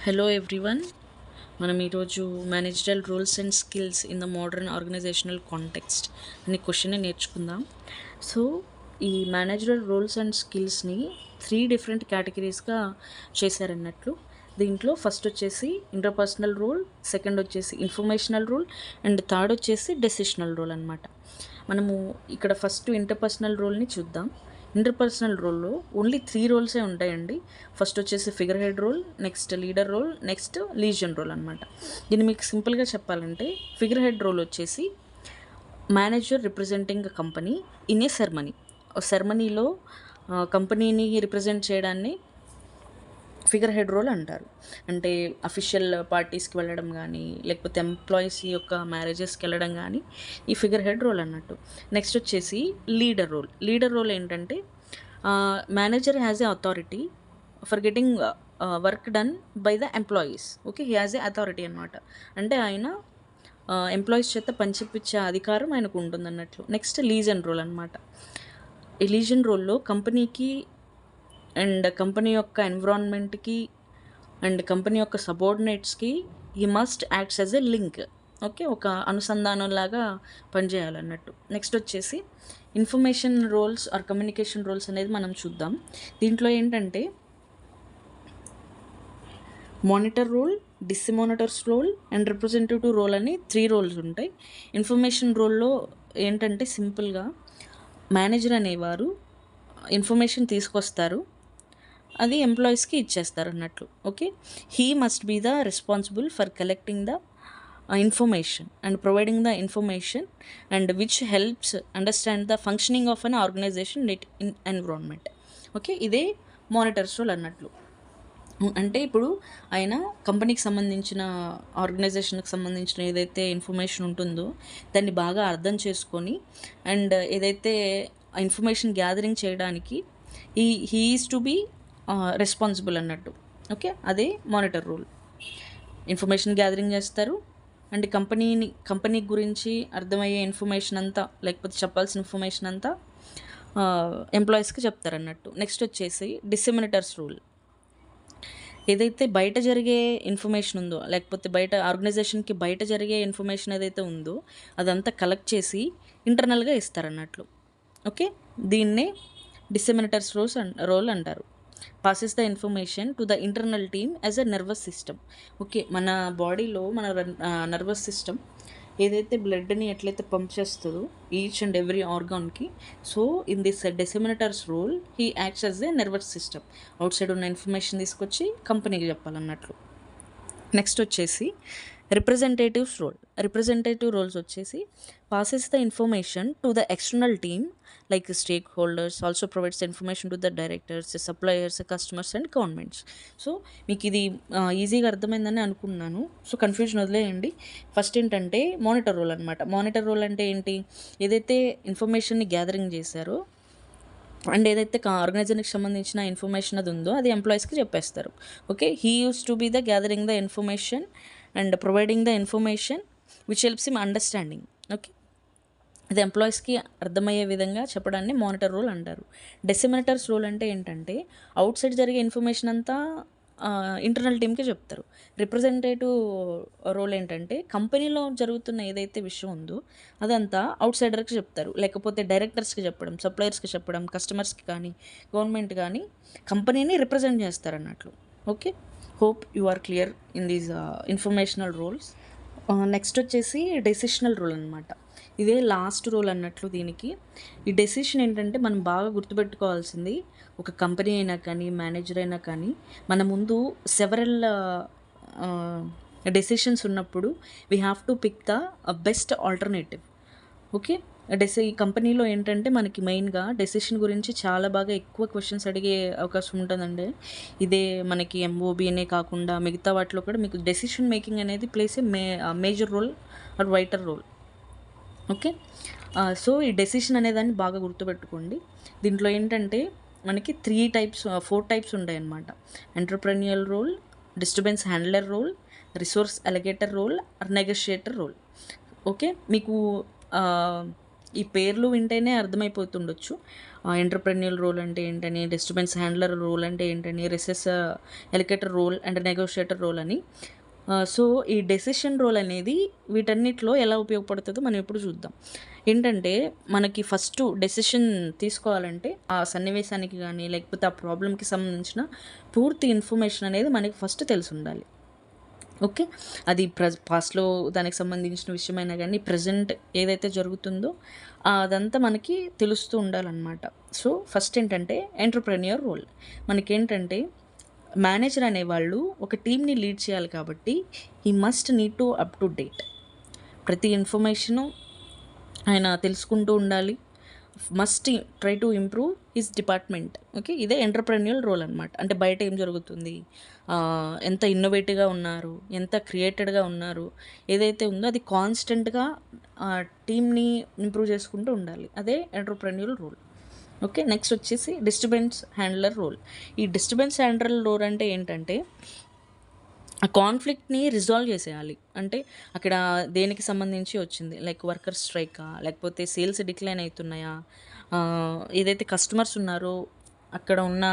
Hello everyone. మనం ఈరోజు managerial roles and skills in the modern organizational context అనే క్వశ్చన్ని నేర్చుకుందాం. సో ఈ మేనేజరల్ రూల్స్ అండ్ స్కిల్స్ని 3 డిఫరెంట్ కేటగిరీస్గా చేశారన్నట్లు. దీంట్లో ఫస్ట్ వచ్చేసి ఇంటర్పర్సనల్ రూల్, సెకండ్ వచ్చేసి ఇన్ఫర్మేషనల్ రూల్, అండ్ థర్డ్ వచ్చేసి డెసిషనల్ రూల్ అనమాట. మనము ఇక్కడ ఫస్ట్ ఇంటర్పర్సనల్ రూల్ని చూద్దాం. ఇంటర్పర్సనల్ రోల్లో ఓన్లీ 3 రోల్సే ఉంటాయండి. ఫస్ట్ వచ్చేసి figurehead role, next leader role, next liaison role అనమాట. దీన్ని మీకు సింపుల్గా చెప్పాలంటే ఫిగర్ హెడ్ రోల్ వచ్చేసి manager representing company in a సెరమనీలో కంపెనీని రిప్రజెంట్ చేయడాన్ని ఫిగర్ హెడ్ రోల్ అంటారు. అంటే అఫీషియల్ పార్టీస్కి వెళ్ళడం కానీ, లేకపోతే ఎంప్లాయీస్ యొక్క మ్యారేజెస్కి వెళ్ళడం కానీ ఈ ఫిగర్ హెడ్ రోల్ అన్నట్టు. నెక్స్ట్ వచ్చేసి లీడర్ రోల్ ఏంటంటే manager has a authority for getting work done by the employees. Okay, he has a authority అనమాట. అంటే ఆయన ఎంప్లాయీస్ చేత పనిచేపించే అధికారం ఆయనకు ఉంటుంది అన్నట్లు. నెక్స్ట్ లీజన్ రోల్ అనమాట. ఈ లీజన్ రోల్లో కంపెనీకి అండ్ కంపెనీ యొక్క ఎన్విరాన్మెంట్కి అండ్ కంపెనీ యొక్క సబార్డినేట్స్కి ఈ must acts as a link. Okay, ఒక అనుసంధానంలాగా పనిచేయాలన్నట్టు. నెక్స్ట్ వచ్చేసి information roles or communication roles అనేది మనం చూద్దాం. దీంట్లో ఏంటంటే monitor role, disseminators role and representative role అని 3 రోల్స్ ఉంటాయి. ఇన్ఫర్మేషన్ రోల్లో ఏంటంటే సింపుల్గా మేనేజర్ అనేవారు ఇన్ఫర్మేషన్ తీసుకొస్తారు, అది ఎంప్లాయీస్కి ఇచ్చేస్తారు అన్నట్లు. Okay, he must be the responsible for collecting the information and providing the information and which helps understand the functioning of an organization in environment. Okay, ఇదే మానిటర్స్ రోల్ అన్నట్లు. అంటే ఇప్పుడు ఆయన కంపెనీకి సంబంధించిన ఆర్గనైజేషన్కి సంబంధించిన ఏదైతే ఇన్ఫర్మేషన్ ఉంటుందో దాన్ని బాగా అర్థం చేసుకొని అండ్ ఏదైతే ఇన్ఫర్మేషన్ గ్యాదరింగ్ చేయడానికి he is to be responsible అన్నట్టు. ఓకే, అదే మానిటర్ రూల్. ఇన్ఫర్మేషన్ గ్యాదరింగ్ చేస్తారు అండ్ కంపెనీ గురించి అర్థమయ్యే ఇన్ఫర్మేషన్ అంతా, లేకపోతే చెప్పాల్సిన ఇన్ఫర్మేషన్ అంతా ఎంప్లాయీస్కి చెప్తారన్నట్టు. నెక్స్ట్ వచ్చేసి డిసెమినేటర్స్ రూల్. ఏదైతే బయట జరిగే ఇన్ఫర్మేషన్ ఉందో, లేకపోతే బయట ఆర్గనైజేషన్కి బయట జరిగే ఇన్ఫర్మేషన్ ఏదైతే ఉందో అదంతా కలెక్ట్ చేసి ఇంటర్నల్గా ఇస్తారన్నట్లు. ఓకే, దీన్నే డిసెమినేటర్స్ రోల్ అంటారు. Passes the information to the internal team as a nervous system. Okay, మన బాడీలో మన నర్వస్ సిస్టమ్ ఏదైతే బ్లడ్ని ఎట్లయితే పంప్ చేస్తుందో ఈచ్ అండ్ ఎవ్రీ ఆర్గాన్కి, so in this disseminators role he acts as a nervous system. Outside ఉన్న information తీసుకొచ్చి కంపెనీకి చెప్పాలన్నట్లు. నెక్స్ట్ వచ్చేసి రిప్రజెంటేటివ్ రోల్స్ వచ్చేసి passes the information to the external team like stakeholders, also provides the information to the directors, suppliers, customers and governments. So మీకు ఇది ఈజీగా అర్థమైందని అనుకున్నాను. సో కన్ఫ్యూజన్ వదిలేయండి. ఫస్ట్ ఏంటంటే మానిటర్ రోల్ అనమాట. మానిటర్ రోల్ అంటే ఏంటి, ఏదైతే ఇన్ఫర్మేషన్ని గ్యాదరింగ్ చేశారో అండ్ ఏదైతే ఆర్గనైజేషన్కి సంబంధించిన ఇన్ఫర్మేషన్ అది ఉందో అది ఎంప్లాయీస్కి చెప్పేస్తారు. Okay, he use to be the gathering the information and providing the information which helps him understanding. Okay, ఇది ఎంప్లాయీస్కి అర్థమయ్యే విధంగా చెప్పడాన్ని మానిటర్ రోల్ అంటారు. డిసెమినేటర్స్ రోల్ అంటే ఏంటంటే అవుట్ సైడ్ జరిగే ఇన్ఫర్మేషన్ అంతా ఇంటర్నల్ టీమ్కి చెప్తారు. రిప్రజెంటేటివ్ రోల్ ఏంటంటే కంపెనీలో జరుగుతున్న ఏదైతే విషయం ఉందో అదంతా అవుట్ సైడర్కి చెప్తారు, లేకపోతే డైరెక్టర్స్కి చెప్పడం, సప్లయర్స్కి చెప్పడం, కస్టమర్స్కి కానీ గవర్నమెంట్ కానీ కంపెనీని రిప్రజెంట్ చేస్తారు అన్నట్లు. Okay, hope you are clear in these informational roles. Next వచ్చేసి డెసిషనల్ రోల్ అనమాట. ఇదే లాస్ట్ రోల్ అన్నట్లు. దీనికి ఈ డెసిషన్ ఏంటంటే మనం బాగా గుర్తుపెట్టుకోవాల్సింది, ఒక కంపెనీ అయినా కానీ మేనేజర్ అయినా కానీ మన ముందు సెవరల్ డెసిషన్స్ ఉన్నప్పుడు we have to pick the best alternative. Okay, ఈ కంపెనీలో ఏంటంటే మనకి మెయిన్గా డెసిషన్ గురించి చాలా బాగా ఎక్కువ క్వశ్చన్స్ అడిగే అవకాశం ఉంటుందండి. ఇదే మనకి ఎంఓబి అనే కాకుండా మిగతా వాటిలో కూడా మీకు డెసిషన్ మేకింగ్ అనేది plays a major role or vital role. Okay, so ఈ డెసిషన్ అనేదాన్ని బాగా గుర్తుపెట్టుకోండి. దీంట్లో ఏంటంటే మనకి 4 టైప్స్ ఉంటాయి అన్నమాట. Entrepreneurial role, disturbance handler role, resource allocator role or negotiator role. Okay, మీకు ఈ పేర్లు వింటేనే అర్థమైపోతుండొచ్చు ఎంటర్‌ప్రెన్యూర్ రోల్ అంటే ఏంటని, డిస్టర్బెన్స్ హ్యాండ్లర్ రోల్ అంటే ఏంటని, రిసెస్ ఎలికేటర్ రోల్ అండ్ నెగోషియేటర్ రోల్ అని. సో, ఈ డెసిషన్ రోల్ అనేది వీటన్నిటిలో ఎలా ఉపయోగపడుతుందో మనం ఇప్పుడు చూద్దాం. ఏంటంటే మనకి ఫస్టు డెసిషన్ తీసుకోవాలంటే ఆ సన్నివేశానికి కానీ, లేకపోతే ఆ ప్రాబ్లమ్‌కి సంబంధించిన పూర్తి ఇన్ఫర్మేషన్ అనేది మనకి ఫస్ట్ తెలిసుండాలి. ఓకే. అది పాస్ట్‌లో దానికి సంబంధించిన విషయమైనా గానీ, ప్రెజెంట్ ఏదైతే జరుగుతుందో అదంతా మనకి తెలుస్తూ ఉండాలనమాట. సో, ఫస్ట్ ఏంటంటే ఎంటర్‌ప్రెన్యూర్ రోల్. మనకేంటంటే మేనేజర్ అనేవాళ్ళు ఒక టీమ్‌ని లీడ్ చేయాలి కాబట్టి he must need to up to date. ప్రతి ఇన్ఫర్మేషను ఆయన తెలుసుకుంటూ ఉండాలి. Must try to improve his department. Okay. ఇదే ఎంటర్‌ప్రెన్యూర్ రోల్ అనమాట. అంటే బయట ఏం జరుగుతుంది, ఎంత ఇన్నోవేటివ్‌గా ఉన్నారు, ఎంత క్రియేటెడ్‌గా ఉన్నారు, ఏదైతే ఉందో అది కాన్స్టెంట్‌గా టీమ్‌ని ఇంప్రూవ్ చేసుకుంటూ ఉండాలి. అదే ఎంటర్‌ప్రెన్యూర్ రోల్. ఓకే. నెక్స్ట్ వచ్చేసి డిస్టర్బెన్స్ హ్యాండ్లర్ రోల్. ఈ డిస్టర్బెన్స్ హ్యాండ్లర్ రోల్ అంటే ఏంటంటే ఆ కాన్ఫ్లిక్ట్‌ని రిజాల్వ్ చేసేయాలి. అంటే అక్కడ దేనికి సంబంధించి వచ్చింది, లైక్ వర్కర్ స్ట్రైకా, లేకపోతే సేల్స్ డిక్లైన్ అవుతున్నాయా, ఏదైతే కస్టమర్స్ ఉన్నారో అక్కడ ఉన్న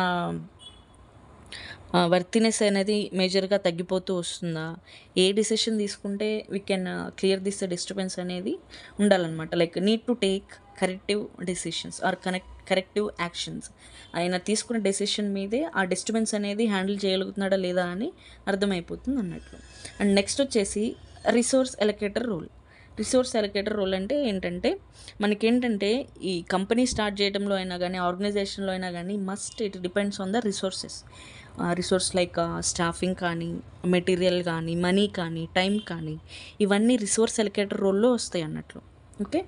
వర్తినెస్ అనేది మేజర్‌గా తగ్గిపోతూ వస్తుందా, ఏ డిసిషన్ తీసుకుంటే we can clear this disturbance అనేది ఉండాలన్నమాట. Like need to take corrective decisions or corrective actions. ఆయన తీసుకున్న డెసిషన్ మీదే ఆ డిస్టర్బెన్స్ అనేది హ్యాండిల్ చేయగలుగుతున్నాడా లేదా అని అర్థమైపోతుంది అన్నట్లు. అండ్ నెక్స్ట్ వచ్చేసి రిసోర్స్ ఎలకేటర్ రోల్. రిసోర్స్ ఎలకేటర్ రోల్ అంటే ఏంటంటే మనకేంటంటే ఈ కంపెనీ స్టార్ట్ చేయడంలో అయినా కానీ, ఆర్గనైజేషన్లో అయినా కానీ it depends on the resources. Resource like staffing కానీ, మెటీరియల్ కానీ, మనీ కానీ, టైం కానీ, ఇవన్నీ రిసోర్స్ ఎలకేటర్ రోల్లో వస్తాయి అన్నట్లు. ఓకే.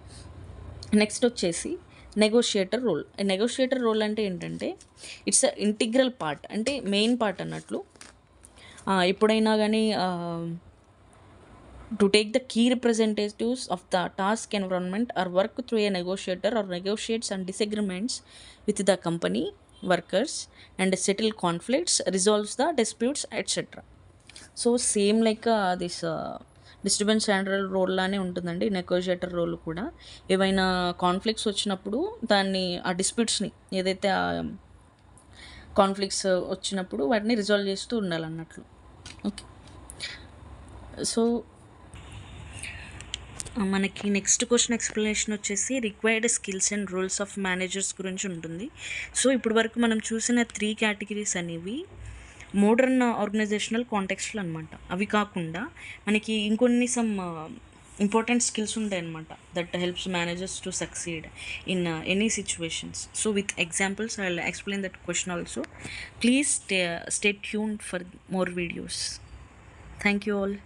నెక్స్ట్ వచ్చేసి నెగోషియేటర్ రోల్. నెగోషియేటర్ రోల్ అంటే ఏంటంటే ఇట్స్ అ ఇంటిగ్రల్ పార్ట్, అంటే మెయిన్ పార్ట్ అన్నట్లు. ఎప్పుడైనా కానీ to take the key representatives of the task environment or work through a negotiator or negotiates and disagreements with the company workers and settle conflicts, resolves the disputes etcetera. So same like this disturbance handler role లానే ఉంటుందండి negotiator role కూడా. ఏవైనా conflicts వచ్చినప్పుడు దాన్ని ఆ డిస్ప్యూట్స్ని ఏదైతే conflicts వచ్చినప్పుడు వాటిని రిజాల్వ్ చేస్తూ ఉండాలన్నట్లు. ఓకే. సో మనకి నెక్స్ట్ క్వశ్చన్ ఎక్స్ప్లెనేషన్ వచ్చేసి required skills and roles of managers గురించి ఉంటుంది. సో ఇప్పటి వరకు మనం చూసిన 3 కేటగిరీస్ అనేవి మోడర్న్ ఆర్గనైజేషనల్ కాంటెక్స్ట్లో అనమాట. అవి కాకుండా మనకి ఇంకొన్ని ఇంపార్టెంట్ స్కిల్స్ ఉంటాయి అనమాట that helps managers to succeed in any situations. So with examples I will explain that question also. Please stay tuned for more videos. Thank you all.